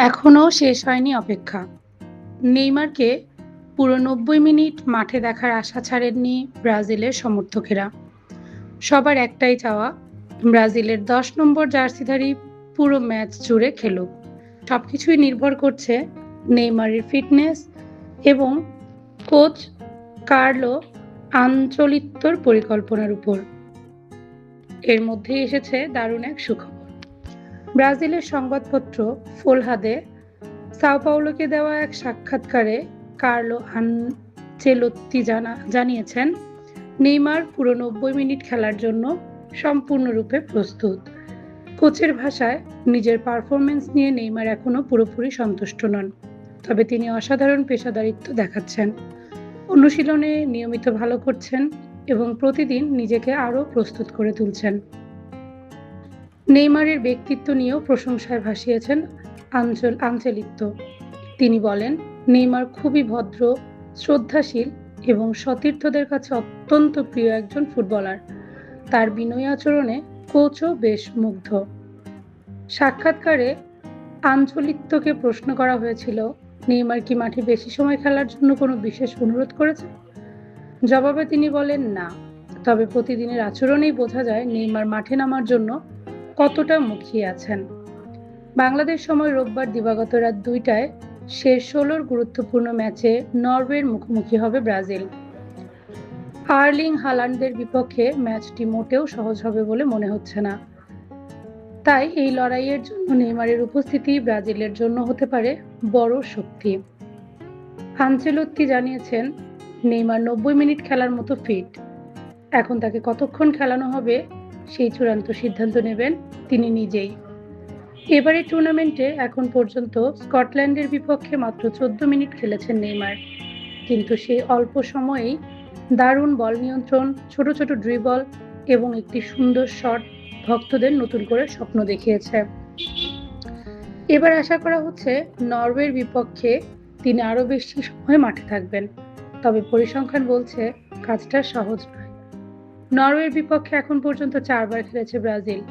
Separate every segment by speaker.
Speaker 1: এখনও শেষ হয়নি অপেক্ষা। নেইমারকে পুরো ৯০ মিনিট মাঠে দেখার আশা ছাড়েননি ব্রাজিলের সমর্থকেরা। সবার একটাই চাওয়া, ব্রাজিলের ১০ নম্বর জার্সিধারী পুরো ম্যাচ জুড়ে খেলুক। সবকিছুই নির্ভর করছে নেইমারের ফিটনেস এবং কোচ কার্লো আনচেলোত্তির পরিকল্পনার উপর। এর মধ্যেই এসেছে দারুণ এক সুখবর। ব্রাজিলের সংবাদপত্র ফোলহাদে সাও পাওলোকে দেওয়া এক সাক্ষাৎকারে কার্লো আনচেলোত্তি জানিয়েছেন, নেইমার পুরো ৯০ মিনিট খেলার জন্য সম্পূর্ণরূপে প্রস্তুত। কোচের ভাষায়, নিজের পারফরমেন্স নিয়ে নেইমার এখনও পুরোপুরি সন্তুষ্ট নন, তবে তিনি অসাধারণ পেশাদারিত্ব দেখাচ্ছেন, অনুশীলনে নিয়মিত ভালো করছেন এবং প্রতিদিন নিজেকে আরও প্রস্তুত করে তুলছেন। নেইমারের ব্যক্তিত্ব নিয়েও প্রশংসায় ভাসিয়েছেন আনচেলোত্তি। তিনি বলেন, নেইমার খুবই ভদ্র, শ্রদ্ধাশীল এবং সতীর্থদের কাছে অত্যন্ত প্রিয় একজন ফুটবলার। তার বিনয়ী আচরণে কোচও বেশ মুগ্ধ। সাক্ষাৎকারে আনচেলোত্তিকে প্রশ্ন করা হয়েছিল, নেইমার কি মাঠে বেশি সময় খেলার জন্য কোনো বিশেষ অনুরোধ করেছেন? জবাবে তিনি বলেন, না, তবে প্রতিদিনের আচরণেই বোঝা যায় নেইমার মাঠে নামার জন্য কতটা মুখিয়ে আছেন। বাংলাদেশ সময় রোববার দিবাগত রাত ২টায় শেষ ১৬র গুরুত্বপূর্ণ ম্যাচে নরওয়ের মুখোমুখি হবে ব্রাজিল। আর্লিং হালান্ডের বিপক্ষে ম্যাচটি মোটেও সহজ হবে বলে মনে হচ্ছে না। তাই এই লড়াইয়ের জন্য নেইমারের উপস্থিতি ব্রাজিলের জন্য হতে পারে বড় শক্তি। আনচেলোত্তি জানিয়েছেন, নেইমার ৯০ মিনিট খেলার মতো ফিট। এখন তাকে কতক্ষণ খেলানো হবে সেই চূড়ান্ত সিদ্ধান্ত নেবেন তিনি নিজেই। এবারের টুর্নামেন্টে এখন পর্যন্ত স্কটল্যান্ডের বিপক্ষে মাত্র ১৪ মিনিট খেলেছেন নেইমার, কিন্তু সেই অল্প সময়েই দারুণ বল নিয়ন্ত্রণ, ছোট ছোট ড্রিবল এবং একটি সুন্দর শট ভক্তদের নতুন করে স্বপ্ন দেখিয়েছে। এবার আশা করা হচ্ছে নরওয়ের বিপক্ষে তিনি আরও বেশি সময় মাঠে থাকবেন, তবে পরিসংখ্যান বলছে কাজটা সহজ নয়। নরওয়ের বিপক্ষে এখন পর্যন্ত ৪ বার খেলেছে ব্রাজিল,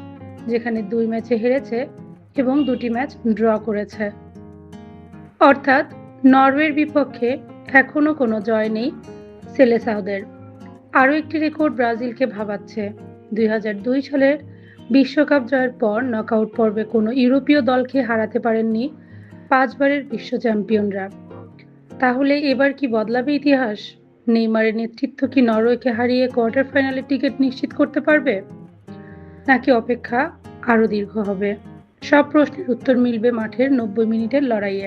Speaker 1: যেখানে ২ ম্যাচে হেরেছে এবং ২টি ম্যাচ ড্র করেছে। অর্থাৎ নরওয়ের বিপক্ষে এখনও কোনো জয় নেই সেলেসাওদের। আরও একটি রেকর্ড ব্রাজিলকে ভাবাচ্ছে। ২০০২ সালের বিশ্বকাপ জয়ের পর নকআউট পর্বে কোনো ইউরোপীয় দলকে হারাতে পারেননি ৫ বারের বিশ্ব চ্যাম্পিয়নরা। তাহলে এবার কি বদলাবে ইতিহাস? নেইমারের নেতৃত্ব কি নরওয়েকে হারিয়ে কোয়ার্টার ফাইনালের টিকিট নিশ্চিত করতে পারবে, নাকি অপেক্ষা আরও দীর্ঘ হবে? সব প্রশ্নের উত্তর মিলবে মাঠের ৯০ মিনিটের লড়াইয়ে।